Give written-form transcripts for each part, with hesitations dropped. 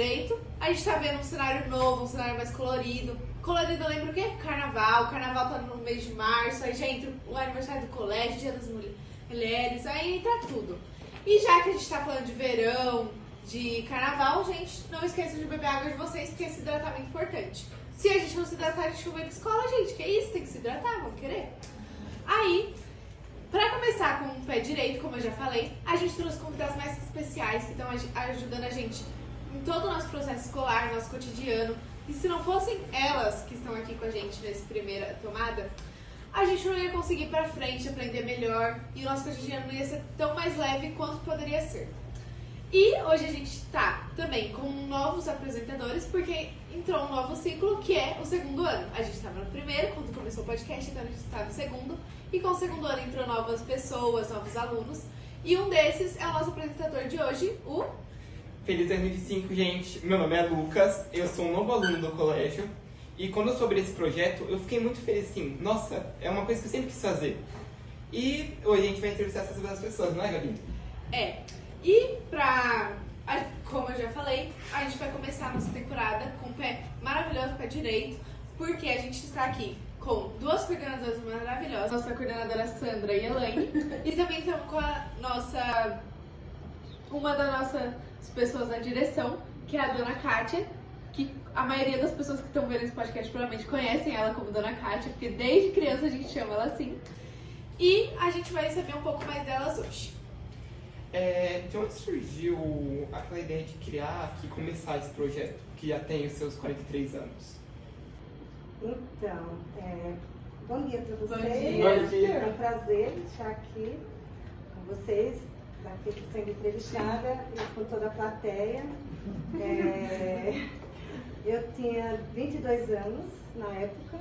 direito. A gente tá vendo um cenário novo, um cenário mais colorido. Colorido lembra o quê? Carnaval. O carnaval tá no mês de março, aí já entra o aniversário do colégio, Dia das Mulheres, aí entra tudo. E já que a gente tá falando de verão, de carnaval, gente, não esqueça de beber água de vocês, porque esse hidratar é muito importante. Se a gente não se hidratar, a gente não vai pra escola, gente. Que isso? Tem que se hidratar, vamos querer? Aí, pra começar com o pé direito, como eu já falei, a gente trouxe convidados mais especiais que estão ajudando a gente em todo o nosso processo escolar, nosso cotidiano. E se não fossem elas que estão aqui com a gente nessa primeira tomada, a gente não ia conseguir ir pra frente, aprender melhor e o nosso cotidiano não ia ser tão mais leve quanto poderia ser. E hoje a gente tá também com novos apresentadores, porque entrou um novo ciclo, que é o segundo ano. A gente estava no primeiro, quando começou o podcast, então a gente está no segundo. E com o segundo ano entrou novas pessoas, novos alunos. E um desses é o nosso apresentador de hoje, o... Feliz 2025, gente. Meu nome é Lucas, eu sou um novo aluno do colégio. E quando eu soube desse projeto, eu fiquei muito feliz, assim. Nossa, é uma coisa que eu sempre quis fazer. E hoje a gente vai entrevistar essas duas pessoas, não é, Gabi? É. E como eu já falei, a gente vai começar a nossa temporada com o pé maravilhoso, pé direito, porque a gente está aqui com duas coordenadoras maravilhosas, nossa coordenadora Sandra e Elaine, e também estamos com uma das nossas pessoas da direção, que é a dona Kátia, que a maioria das pessoas que estão vendo esse podcast provavelmente conhecem ela como dona Kátia, porque desde criança a gente chama ela assim. E a gente vai saber um pouco mais delas hoje. De onde surgiu aquela ideia de criar e começar esse projeto, que já tem os seus 43 anos? Então, bom dia para vocês. Bom dia. É um prazer estar aqui com vocês, aqui sendo entrevistada e com toda a plateia. Eu tinha 22 anos na época,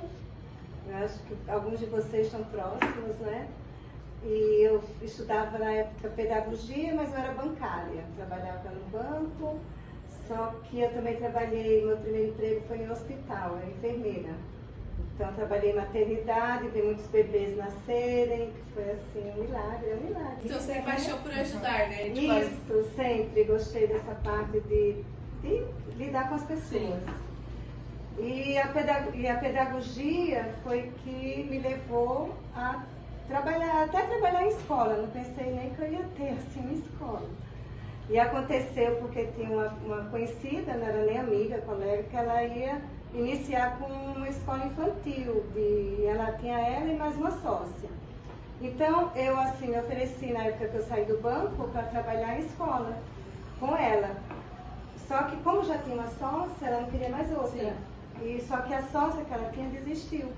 eu acho que alguns de vocês estão próximos, né? E eu estudava na época pedagogia, mas eu era bancária. Trabalhava no banco, só que eu também trabalhei, meu primeiro emprego foi em hospital, era enfermeira. Então trabalhei em maternidade, vi muitos bebês nascerem, que foi assim, um milagre. Então você é paixão por ajudar, né? Isso, sempre gostei dessa parte de lidar com as pessoas. E a pedagogia foi que me levou a até trabalhar em escola, não pensei nem que eu ia ter assim uma escola. E aconteceu porque tinha uma conhecida, não era nem amiga, colega, que ela ia iniciar com uma escola infantil, ela tinha ela e mais uma sócia. Então eu assim me ofereci na época que eu saí do banco para trabalhar em escola com ela. Só que como já tinha uma sócia, ela não queria mais outra. Sim. E só que a sócia que ela tinha desistiu.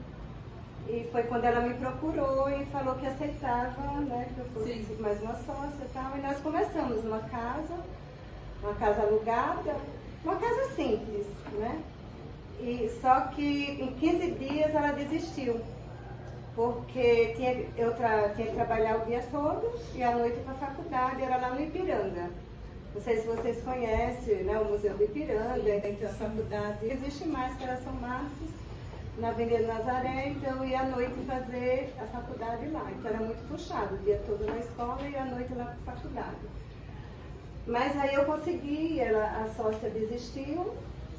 E foi quando ela me procurou e falou que aceitava, né, que eu fosse mais uma sócia e tal. E nós começamos uma casa alugada, uma casa simples, né? E só que em 15 dias ela desistiu, porque eu tinha que trabalhar o dia todo e à noite para a faculdade, era lá no Ipiranga. Não sei se vocês conhecem, né, o Museu do Ipiranga, entre a faculdade. Existe mais, que era São Marcos, na Avenida Nazaré, então eu ia à noite fazer a faculdade lá. Então era muito puxado, o dia todo na escola e à noite lá para a faculdade. Mas aí eu consegui, a sócia desistiu,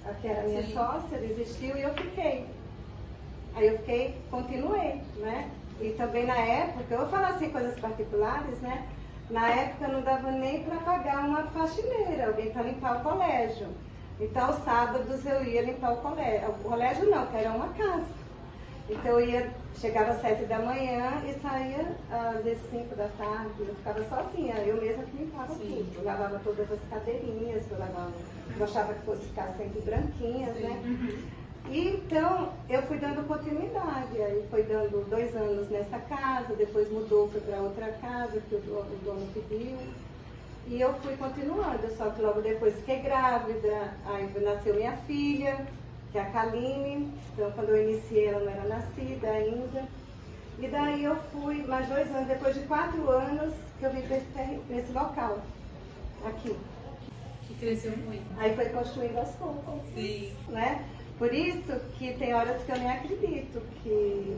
a que era a minha sócia, desistiu e eu fiquei. Aí eu continuei, né? E também na época, eu vou falar assim coisas particulares, né? Na época não dava nem para pagar uma faxineira, alguém para limpar o colégio. Então, aos sábados eu ia limpar o colégio não, que era uma casa. Então eu chegava às 7 da manhã e saía às vezes 5 da tarde, eu ficava sozinha, eu mesma que limpava tudo. Eu lavava todas as cadeirinhas, eu achava que fosse ficar sempre branquinhas, né? E então eu fui dando continuidade, aí foi dando 2 anos nessa casa, depois mudou, foi para outra casa que o dono pediu. E eu fui continuando, só que logo depois fiquei grávida, aí nasceu minha filha, que é a Kaline. Então quando eu iniciei ela não era nascida ainda. E daí eu fui, mais 2 anos, depois de 4 anos, que eu vim para esse local, aqui. Que cresceu muito. Aí foi construindo aos poucos. Sim. Né? Por isso que tem horas que eu nem acredito, que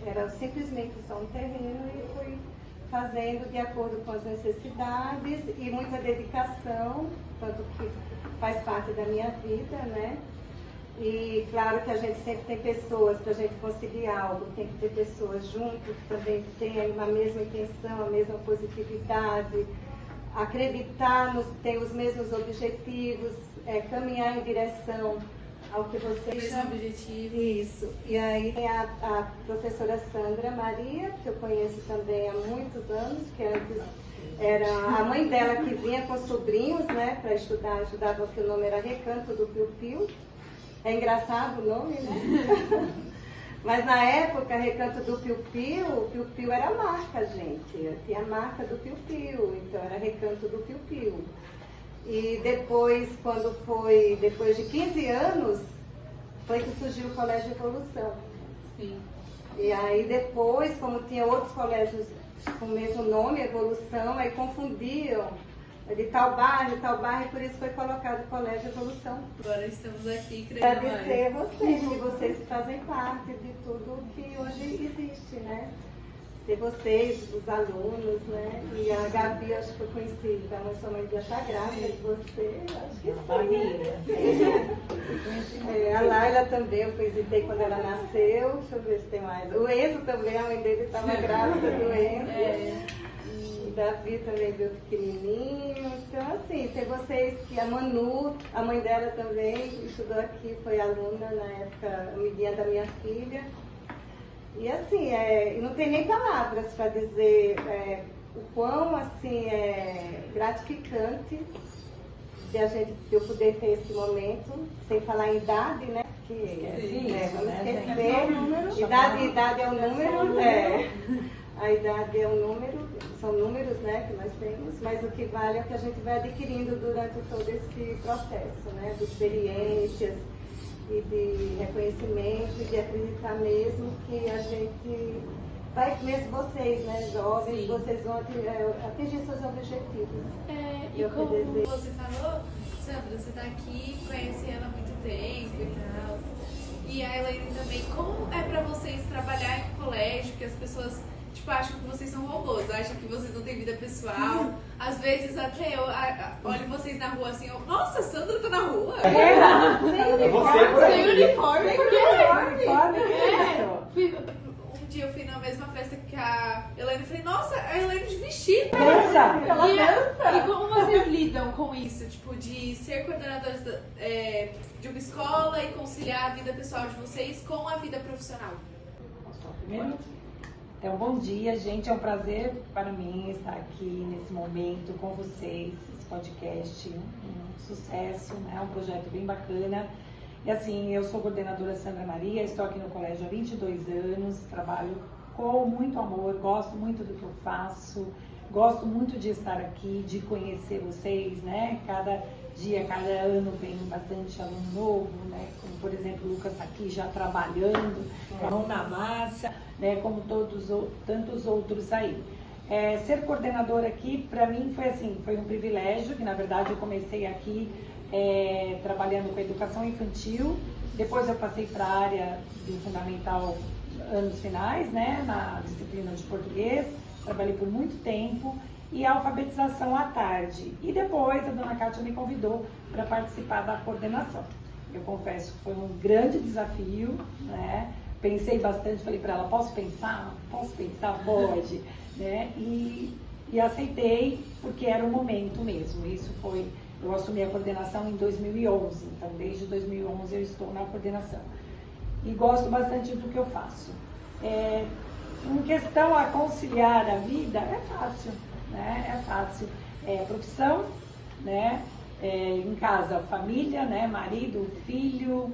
era simplesmente só um terreno e fui fazendo de acordo com as necessidades e muita dedicação, tanto que faz parte da minha vida, né? E claro que a gente sempre tem pessoas para a gente conseguir algo, tem que ter pessoas junto que também tenham a mesma intenção, a mesma positividade, acreditar, ter os mesmos objetivos, caminhar em direção ao que vocês Esse é o objetivo. Isso. E aí tem a professora Sandra Maria, que eu conheço também há muitos anos, que antes era a mãe dela que vinha com sobrinhos, né, para estudar, ajudava, que o nome era Recanto do Piu Piu. É engraçado o nome, né? Mas na época, Recanto do Piu Piu, o Piu Piu era a marca, gente. Tinha a marca do Piu Piu, então era Recanto do Piu Piu. E depois, depois de 15 anos, foi que surgiu o Colégio Evolução. Sim. E aí depois, como tinha outros colégios com o mesmo nome, Evolução, aí confundiam de tal bairro, e por isso foi colocado o Colégio Evolução. Agora estamos aqui Agradecer a vocês, que vocês fazem parte de tudo que hoje existe, né? De vocês, dos alunos, né? E a Gabi, acho que eu conheci, mas sua mãe já está grávida de você, acho que sim. A Laila também, eu visitei quando ela nasceu, deixa eu ver se tem mais. O Enzo também, a mãe dele estava grávida do Enzo. Davi também veio pequenininho, então assim, tem vocês que a Manu, a mãe dela também estudou aqui, foi aluna na época, amiguinha da minha filha. E assim, não tem nem palavras para dizer o quão assim, gratificante de eu poder ter esse momento, sem falar em idade, né? Vamos esquecer. Idade é um número, a idade é um número, são números, né, que nós temos, mas o que vale é o que a gente vai adquirindo durante todo esse processo, né, de experiências e de reconhecimento e de acreditar mesmo que a gente vai, mesmo vocês, né, jovens, sim, vocês vão atingir seus objetivos. E como você falou, Sandra, você está aqui, conhece ela há muito tempo e tal, e a Elaine também, como é para vocês trabalhar em colégio, que as pessoas acham que vocês são robôs, acham que vocês não têm vida pessoal. Às vezes até eu olho vocês na rua assim, nossa, a Sandra tá na rua. Sem uniforme. Um dia eu fui na mesma festa que a Elaine e falei, nossa, a Elaine de vestido. E como vocês lidam com isso? Tipo, de ser coordenadores de uma escola e conciliar a vida pessoal de vocês com a vida profissional? Primeiro, então, bom dia, gente. É um prazer para mim estar aqui nesse momento com vocês, esse podcast, um sucesso, né? Um projeto bem bacana. E assim, eu sou coordenadora Sandra Maria, estou aqui no colégio há 22 anos, trabalho com muito amor, gosto muito do que eu faço, gosto muito de estar aqui, de conhecer vocês, né? Cada dia, cada ano vem bastante aluno novo, né? Como, por exemplo, o Lucas está aqui já trabalhando, com a mão na massa, né? Como tantos outros aí. Ser coordenadora aqui, para mim, foi assim, foi um privilégio, que na verdade eu comecei aqui trabalhando com a educação infantil, depois eu passei para a área do fundamental anos finais, né? Na disciplina de português, trabalhei por muito tempo, e a alfabetização à tarde. E depois a dona Kátia me convidou para participar da coordenação. Eu confesso que foi um grande desafio, né? Pensei bastante, falei para ela, posso pensar? Posso pensar? Pode. Né? E aceitei, porque era o momento mesmo. Isso foi, eu assumi a coordenação em 2011, então desde 2011 eu estou na coordenação. E gosto bastante do que eu faço. Em questão a conciliar a vida, é fácil. Né? É fácil, profissão, né? Em casa, família, né? Marido, filho,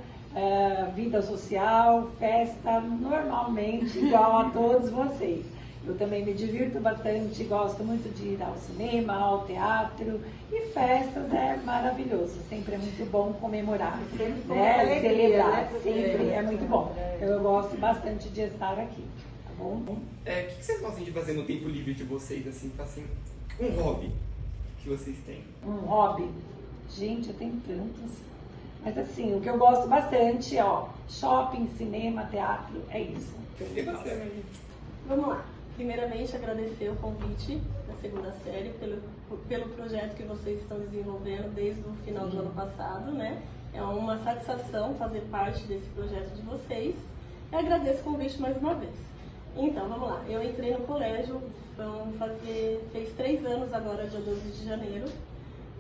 vida social, festa, normalmente igual a todos vocês. Eu também me divirto bastante, gosto muito de ir ao cinema, ao teatro, e festas é maravilhoso, sempre é muito bom comemorar, né? Celebrar, sempre é muito bom. Eu gosto bastante de estar aqui. O que vocês gostam de fazer no tempo livre de vocês, assim, um hobby que vocês têm? Um hobby? Gente, eu tenho tantos. Mas assim, o que eu gosto bastante é, shopping, cinema, teatro, é isso. E você, Maria? Vamos lá. primeiramente agradecer o convite da segunda série pelo projeto que vocês estão desenvolvendo desde o final do ano passado, né? É uma satisfação fazer parte desse projeto de vocês. Eu agradeço o convite mais uma vez. Então, vamos lá. Eu entrei no colégio, fez 3 anos agora, dia 12 de janeiro.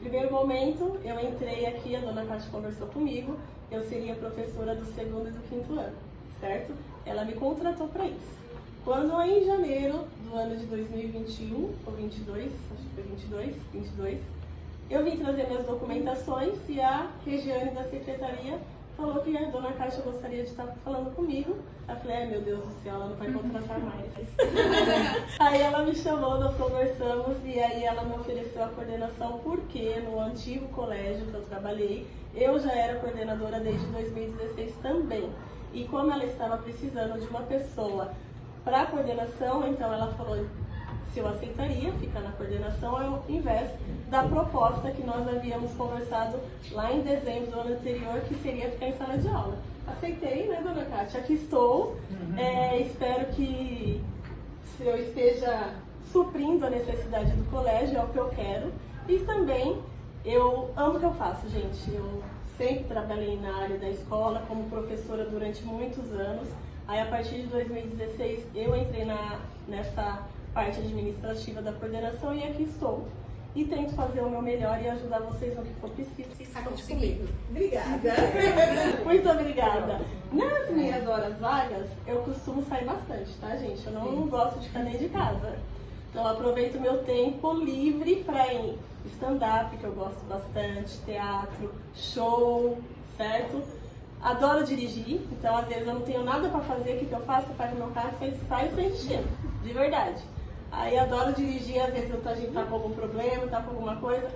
Primeiro momento, eu entrei aqui, a dona Cátia conversou comigo, eu seria professora do 2º e do 5º ano, certo? Ela me contratou para isso. Quando em janeiro do ano de 2021, ou 22, acho que foi 22, eu vim trazer minhas documentações e a Regiane da secretaria falou que a dona Cátia gostaria de estar falando comigo. Eu falei, meu Deus do céu, ela não vai contratar mais. Aí ela me chamou, nós conversamos e aí ela me ofereceu a coordenação porque no antigo colégio que eu trabalhei, eu já era coordenadora desde 2016 também. E como ela estava precisando de uma pessoa para a coordenação, então ela falou se eu aceitaria ficar na coordenação ao invés da proposta que nós havíamos conversado lá em dezembro do ano anterior, que seria ficar em sala de aula. Aceitei, né, dona Cátia? Aqui estou. Espero que eu esteja suprindo a necessidade do colégio, é o que eu quero. E também, eu amo o que eu faço, gente. Eu sempre trabalhei na área da escola como professora durante muitos anos. Aí, a partir de 2016, eu entrei nessa parte administrativa da coordenação e aqui estou. E tento fazer o meu melhor e ajudar vocês no que for preciso. Está conseguindo. Obrigada. Muito obrigada. Nas minhas horas vagas, eu costumo sair bastante, tá, gente? Eu não gosto de ficar dentro de casa. Então, eu aproveito meu tempo livre para ir stand-up, que eu gosto bastante, teatro, show, certo? Adoro dirigir, então às vezes eu não tenho nada para fazer, o que eu faço? Eu pego meu carro e saio sem destino, de verdade. Aí adoro dirigir, às vezes a gente tá com algum problema, tá com alguma coisa.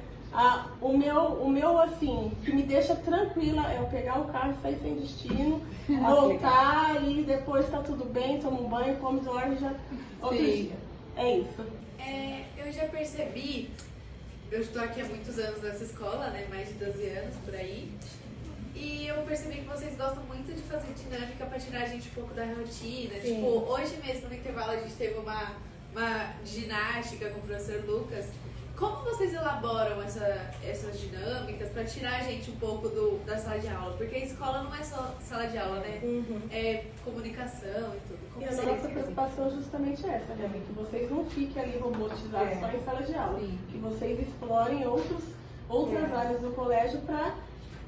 O meu assim, que me deixa tranquila é eu pegar o carro e sair sem destino, voltar e depois tá tudo bem, tomo um banho, como, dorme, já outro dia. É isso. Eu já percebi, eu estou aqui há muitos anos nessa escola, né, mais de 12 anos por aí. E eu percebi que vocês gostam muito de fazer dinâmica para tirar a gente um pouco da rotina. Sim. Tipo, hoje mesmo no intervalo a gente teve uma ginástica com o professor Lucas. Como vocês elaboram essas dinâmicas para tirar a gente um pouco da sala de aula? Porque a escola não é só sala de aula, né? É comunicação e tudo. Como E a vocês nossa preocupação é justamente essa, né? Que vocês não fiquem ali robotizados só em sala de aula. Sim. Que vocês explorem outras áreas do colégio para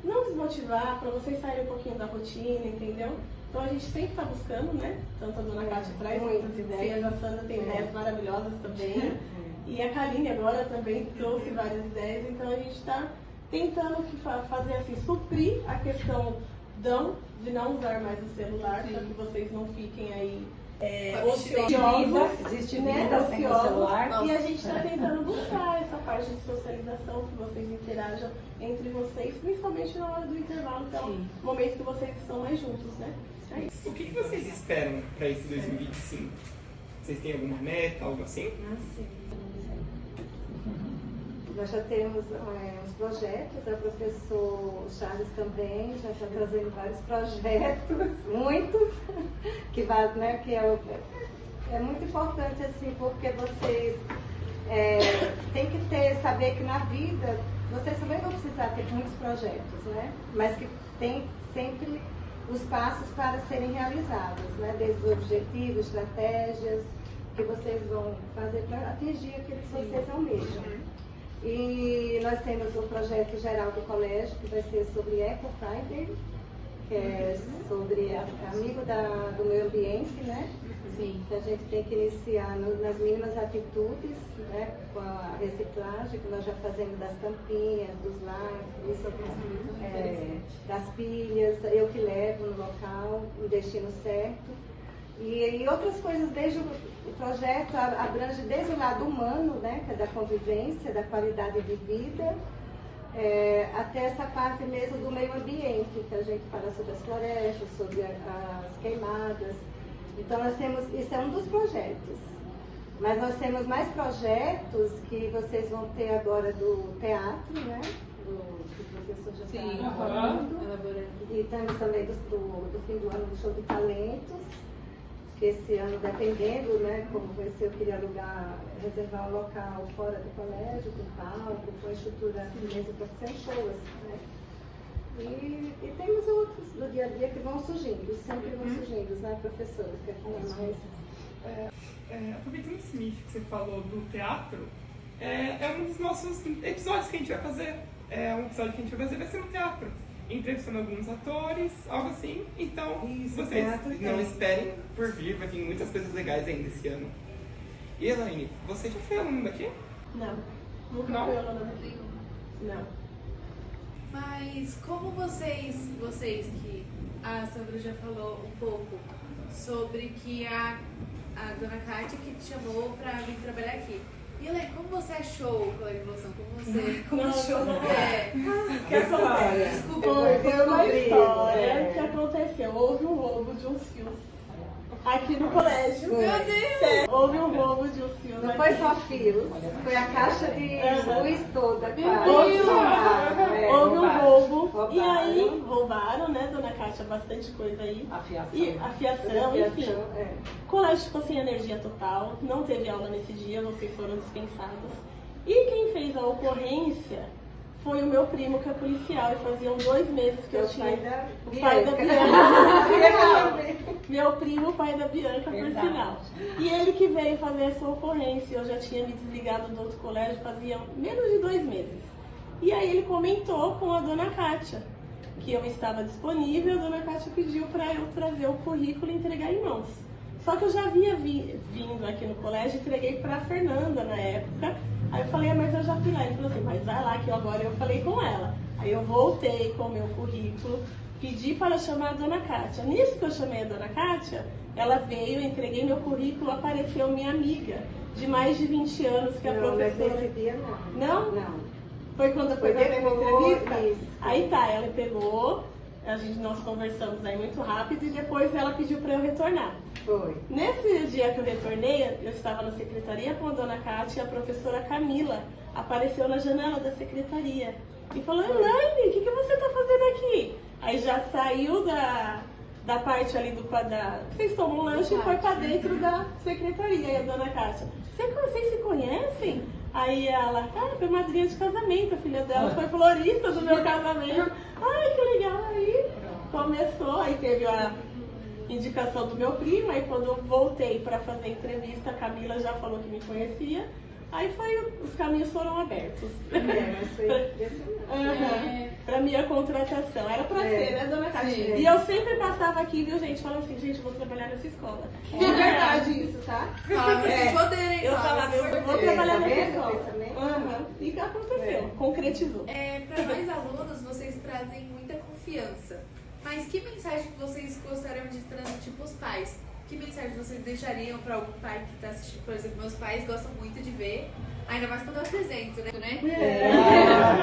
não desmotivar, para vocês saírem um pouquinho da rotina, entendeu? Então a gente sempre está buscando, né? Tanto a dona Cátia traz muitas ideias, a Sandra tem ideias maravilhosas também. E a Kaline agora também trouxe várias ideias, então a gente está tentando fazer assim, suprir a questão de não usar mais o celular, para que vocês não fiquem aí ociosos, Existe né? vida sem o celular. E a gente está tentando buscar essa parte de socialização, que vocês interajam entre vocês, principalmente na hora do intervalo, que é o momento que vocês estão mais juntos, né? É isso. O que vocês esperam para esse 2025? Vocês têm alguma meta, algo assim? Nós já temos uns projetos, o professor Charles também já está trazendo vários projetos, muitos, que vai, né, que é muito importante assim, porque vocês têm que saber que na vida vocês também vão precisar ter muitos projetos, né? Mas que tem sempre os passos para serem realizados, né? Desde os objetivos, estratégias que vocês vão fazer para atingir aquilo que vocês almejam. E nós temos o projeto geral do colégio, que vai ser sobre Eco Friday, que é sobre amigo do meio ambiente, né? Sim. Que a gente tem que iniciar nas mínimas atitudes, né? Com a reciclagem, que nós já fazemos das tampinhas, dos lápis, das pilhas, eu que levo no local, no destino certo. E outras coisas, desde o projeto abrange desde o lado humano, né, que é da convivência, da qualidade de vida, até essa parte mesmo do meio ambiente, que a gente fala sobre as florestas, sobre as queimadas. Então nós temos, isso é um dos projetos, mas nós temos mais projetos que vocês vão ter agora do teatro, né, que o professor já está elaborando. E temos também do fim do ano do show de talentos. que esse ano, dependendo, né, como vai ser, eu queria reservar um local fora do colégio, com palco, com a estrutura mesmo para 100 pessoas, né? E temos outros do dia a dia que vão surgindo, sempre vão surgindo, né, professores, que mais... Aproveitando esse nicho que você falou do teatro, é um dos nossos episódios que a gente vai fazer. Um episódio que a gente vai fazer vai ser no teatro, entrevistando alguns atores, algo assim. Então, Isso, vocês teatro não tem. esperem por vir, vai vir muitas coisas legais ainda esse ano. E Elaine, você já foi aluna daqui? Não, nunca Não? fui aluna daqui. Não. Mas como vocês que a Sandra já falou um pouco sobre que a dona Kátia que te chamou pra vir trabalhar aqui. E Elaine, como você achou a evolução? Como achou? O que acontece? Desculpa, Foi uma história É. que aconteceu. Houve um roubo de uns fios aqui no colégio. Foi. Meu Deus! Sério, houve um roubo de uns fios Não aqui. foi só fios, foi a caixa de luz toda, Meu quase. Deus! Houve um roubo. Roubaram. E aí roubaram, né, dona Kátia, bastante coisa aí. E a fiação, enfim. O colégio ficou sem energia total, não teve aula nesse dia, vocês foram dispensados. E quem fez a ocorrência foi o meu primo, que é policial, e faziam 2 meses que eu tinha. O pai da Bianca. Meu primo, pai da Bianca, por Verdade. sinal. E ele que veio fazer essa ocorrência. Eu já tinha me desligado do outro colégio fazia menos de 2 meses. E aí ele comentou com a dona Kátia que eu estava disponível. A dona Kátia pediu para eu trazer o currículo e entregar em mãos. Só que eu já havia vindo aqui no colégio, entreguei para a Fernanda na época. Aí eu falei, mas eu já fui lá. Ele falou assim, mas vai lá que agora eu falei com ela. Aí eu voltei com o meu currículo, pedi para chamar a dona Kátia. Nisso que eu chamei a dona Kátia, ela veio, entreguei meu currículo, apareceu minha amiga de mais de 20 anos, que é a professora. Nesse dia não. Não? Foi quando Foi foi fazer a depois, entrevista? isso. Aí tá, ela pegou, nós conversamos aí muito rápido e depois ela pediu para eu retornar. Foi. Nesse dia que eu retornei, eu estava na secretaria com a dona Kátia e a professora Camila apareceu na janela da secretaria e falou, Elaine, o que você está fazendo aqui? Aí já saiu da parte ali do quadrado, vocês tomam um lanche e foi para dentro da secretaria. E a dona Kátia, vocês se conhecem? Aí ela, foi madrinha de casamento, a filha dela foi florista do meu casamento. Ai, que legal. Aí começou, aí teve a indicação do meu primo, aí quando eu voltei para fazer a entrevista, a Camila já falou que me conhecia, aí os caminhos foram abertos. Mas foi impressionante. Pra minha contratação. Era pra ser, né, dona Kátia? Sim. E eu sempre passava aqui, viu, gente, falando assim, gente, eu vou trabalhar nessa escola. E é verdade isso, tá? Fala pra vocês poderem. Eu falava, eu vou trabalhar Tá nessa vendo? escola. Pensamento? E aconteceu, concretizou. Para nós alunos, vocês trazem muita confiança. Mas que mensagem que vocês gostariam de transmitir para os pais? Que mensagem vocês deixariam para algum pai que está assistindo? Por exemplo, meus pais gostam muito de ver, ainda mais quando eu apresento, né?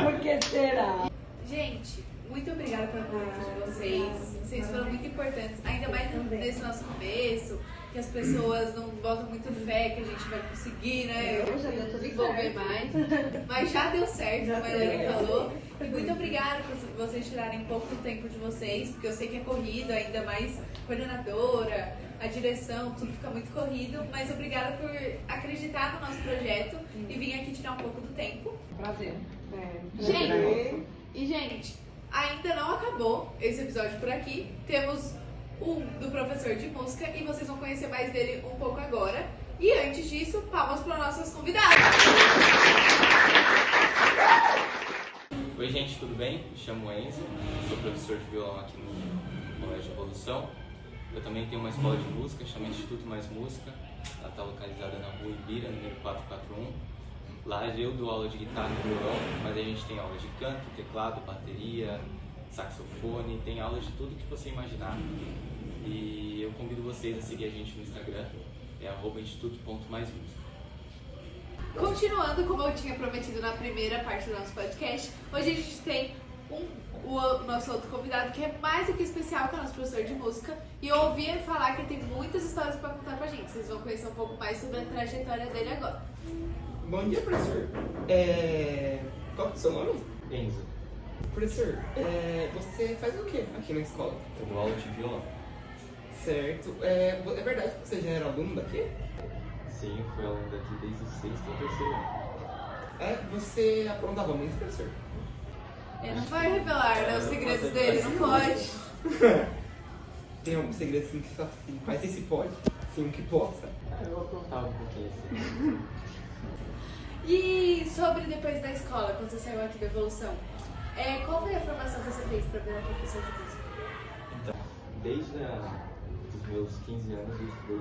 Por que será? Gente, muito obrigada pela presença de vocês. Vocês foram muito importantes, ainda mais nesse nosso começo, que as pessoas não botam muito fé que a gente vai conseguir, né? Eu já deu tudo Desenvolver certo. mais. Mas já deu certo, como a Elaine falou. E muito obrigada por vocês tirarem um pouco do tempo de vocês, porque eu sei que é corrido, ainda mais coordenadora, a direção, tudo fica muito corrido. Mas obrigada por acreditar no nosso projeto e vir aqui tirar um pouco do tempo. Prazer. Gente, ainda não acabou esse episódio por aqui. Temos um do professor de música e vocês vão conhecer mais dele um pouco agora. E antes disso, palmas para nossas convidadas. Oi gente, tudo bem? Me chamo Enzo, sou professor de violão aqui no Colégio Evolução. Eu também tenho uma escola de música, chama Instituto Mais Música. Ela está localizada na rua Ibira, número 441. Lá eu dou aula de guitarra e violão, mas a gente tem aula de canto, teclado, bateria, saxofone, tem aula de tudo que você imaginar. E eu convido vocês a seguir a gente no Instagram, é @instituto.maismusica. Continuando, como eu tinha prometido na primeira parte do nosso podcast, hoje a gente tem o nosso outro convidado que é mais do que especial, que é o nosso professor de música. E eu ouvi ele falar que tem muitas histórias para contar pra gente. Vocês vão conhecer um pouco mais sobre a trajetória dele agora. Bom dia, professor. Qual que é o seu nome? Enzo, Professor, você faz o que aqui na escola? eu dou aula de violão. Certo. É verdade que você já era aluno daqui? Sim, eu fui aluno daqui desde o 6º ao 3º ano. Você aprontava muito, professor? Ele não vai revelar, né, os segredos dele, não pode. Tem algum segredo assim que só assim, mas se pode, sim, que possa. Eu aprontava um pouquinho assim. E sobre depois da escola, quando você saiu aqui da Evolução, qual foi a formação que você fez para virar professor de música? Então, desde os meus 15 anos eu estudei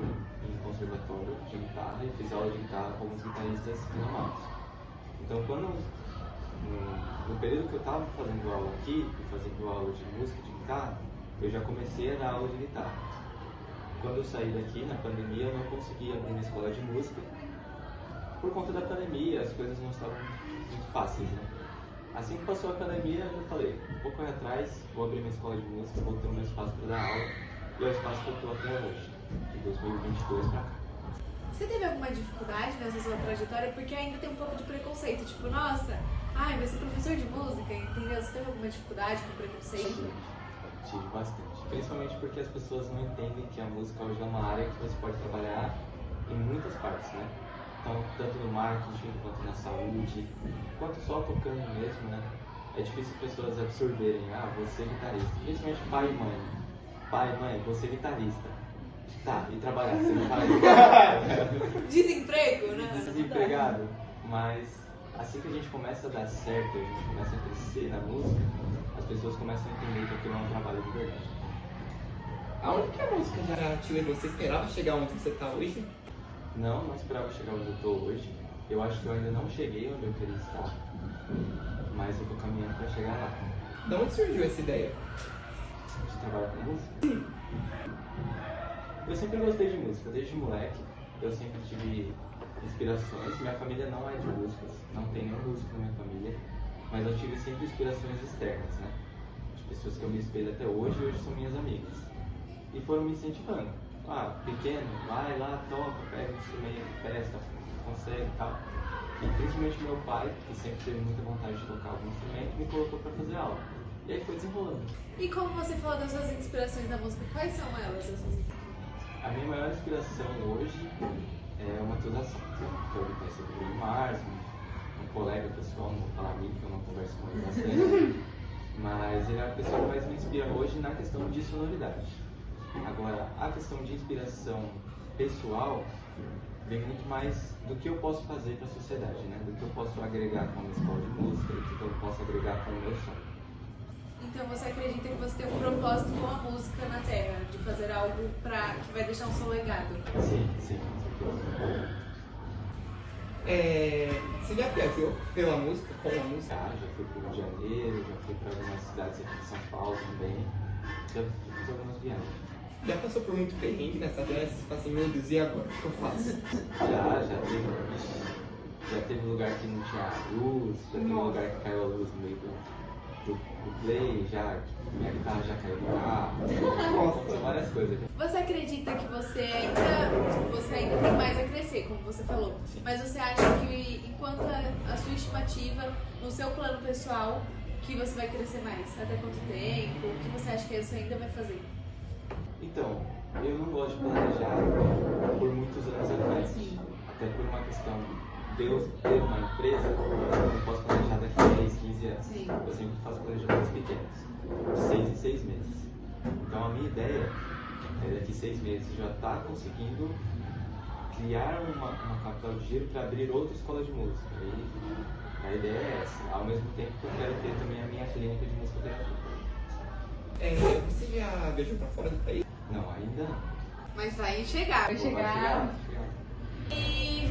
em conservatório de guitarra e fiz aula de guitarra com alguns guitarristas renomados. Então, no período que eu estava fazendo aula aqui e fazendo aula de música de guitarra, eu já comecei a dar aula de guitarra. Quando eu saí daqui, na pandemia, eu não consegui abrir uma escola de música. Por conta da pandemia, as coisas não estavam muito fáceis, né? Assim que passou a pandemia, eu falei, vou correr atrás, vou abrir minha escola de música, vou ter um meu espaço para dar aula. E é o espaço que eu estou até hoje, de 2022 para cá. Você teve alguma dificuldade nessa sua trajetória? Porque ainda tem um pouco de preconceito, tipo, nossa, vai ser professor de música, entendeu? Você teve alguma dificuldade com preconceito? Tive bastante. Principalmente porque as pessoas não entendem que a música hoje é uma área que você pode trabalhar em muitas partes, né? Então, tanto no marketing, quanto na saúde, quanto só tocando mesmo, né? É difícil as pessoas absorverem, você é guitarrista. Principalmente pai e mãe. Pai, mãe, você é guitarrista. Tá, e trabalhar, você não para. Desemprego, né? Desempregado. Mas assim que a gente começa a dar certo, a gente começa a crescer na música, as pessoas começam a entender que aquilo é um trabalho de verdade. Aonde que a música já te levou? Você esperava chegar onde você está hoje? Não esperava chegar onde eu estou hoje. Eu acho que eu ainda não cheguei onde eu queria estar, mas eu estou caminhando para chegar lá. De onde surgiu essa ideia? De trabalhar com música? Sim. Eu sempre gostei de música, desde moleque. Eu sempre tive inspirações. Minha família não é de músicos, não tem nenhum músico na minha família, mas eu tive sempre inspirações externas, né? De pessoas que eu me espelho até hoje e hoje são minhas amigas. E foram me incentivando. Pequeno, vai lá, toca, pega o instrumento, presta, consegue e tal. E principalmente meu pai, que sempre teve muita vontade de tocar algum instrumento, me colocou para fazer aula. E aí foi desenrolando. E como você falou das suas inspirações da música, quais são elas? As suas... A minha maior inspiração hoje é o Matheus Assunção, que eu conheci o Bruno Mars, um colega pessoal, não vou falar amigo, que eu não converso com ele bastante. Mas ele é a pessoa que mais me inspira hoje na questão de sonoridade. Agora, a questão de inspiração pessoal vem muito mais do que eu posso fazer para a sociedade, né? Do que eu posso agregar com a minha escola de música, do que eu posso agregar com o meu som. Então você acredita que você tem um propósito com a música na Terra, de fazer algo que vai deixar um som legado? Sim, com certeza. Você já viajou pela música, com a música? Já fui para o Rio de Janeiro, já fui para algumas cidades aqui de São Paulo também. Já fiz algumas viagens. Já passou por muito perrengue nessa dança? Você fala assim, meu Deus, e agora? O que eu faço? Já teve lugar que não tinha luz, já teve lugar que caiu a luz no meio do play, minha guitarra já caiu no carro. Nossa, várias coisas. Você acredita que você ainda tem mais a crescer, como você falou, mas você acha que enquanto a sua estimativa, no seu plano pessoal, que você vai crescer mais? Até quanto tempo? O que você acha que você ainda vai fazer? Então, eu não gosto de planejar por muitos anos à frente. Até por uma questão de eu ter uma empresa, eu não posso planejar daqui a 10, 15 anos. Sim. Eu sempre faço planejamentos pequenos, de 6 em 6 meses. Então a minha ideia é daqui a 6 meses já estar conseguindo criar uma capital de giro para abrir outra escola de música. E a ideia é essa, ao mesmo tempo que eu quero ter também a minha clínica de musicoterapia. Você já viajou para fora do país? Não, ainda não. Mas vai chegar, vai chegar. E,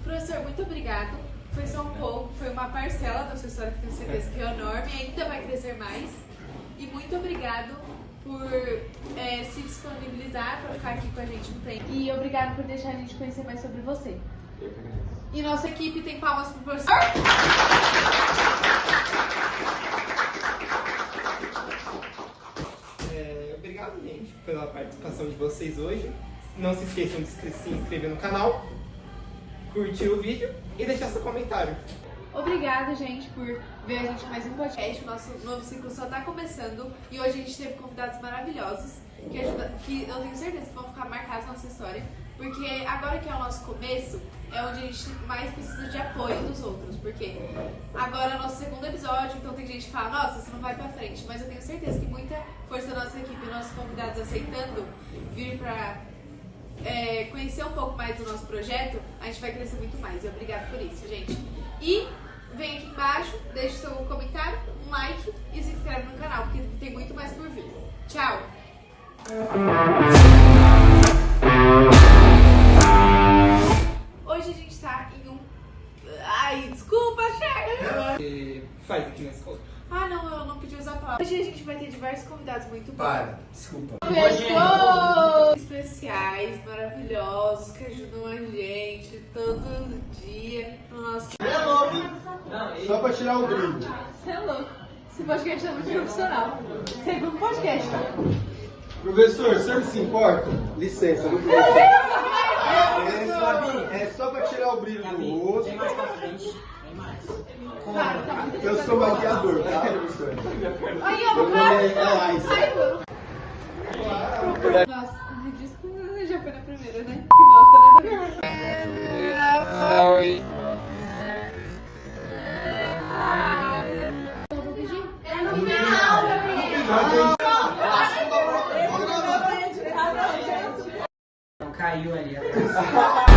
professor, muito obrigado. Foi só um pouco, foi uma parcela da sua história que tenho certeza que é enorme e ainda vai crescer mais. E muito obrigado por se disponibilizar para ficar aqui com a gente um tempo. E obrigado por deixar a gente conhecer mais sobre você. Eu que agradeço. E nossa equipe tem palmas pro professor. Obrigado, gente, pela participação de vocês hoje. Não se esqueçam de se inscrever no canal, curtir o vídeo e deixar seu comentário. Obrigada, gente, por ver a gente mais um podcast. O nosso novo ciclo só está começando e hoje a gente teve convidados maravilhosos. que eu tenho certeza que vão ficar marcados na nossa história. Porque agora que é o nosso começo, é onde a gente mais precisa de apoio dos outros. Porque agora é o nosso segundo episódio, então tem gente que fala, nossa, você não vai pra frente. Mas eu tenho certeza que muita força da nossa equipe, nossos convidados aceitando vir pra conhecer um pouco mais do nosso projeto, a gente vai crescer muito mais. E obrigado por isso, gente. E vem aqui embaixo, deixa seu comentário, um like e se inscreve no canal, porque tem muito mais por vir. Tchau! Hoje a gente tá em um... Ai, desculpa, chega! Faz aqui na escola. Ah, não, eu não pedi usar a palavra. Hoje a gente vai ter diversos convidados muito bons. Para, desculpa. Pessoas especiais, maravilhosos, que ajudam a gente todo dia no nosso... É louco! Só pra tirar o brilho. Você é louco. Esse podcast é muito profissional. Segundo podcast. Professor, o senhor se importa? Licença, viu, professor? É só pra tirar o brilho do rosto. Vem mais pra frente, vem mais. Eu sou maquiador, tá, professor? Aí, Meu nome é Eliza. Nossa, desculpa, já foi na primeira, né? Que bosta, Caiu ali atrás.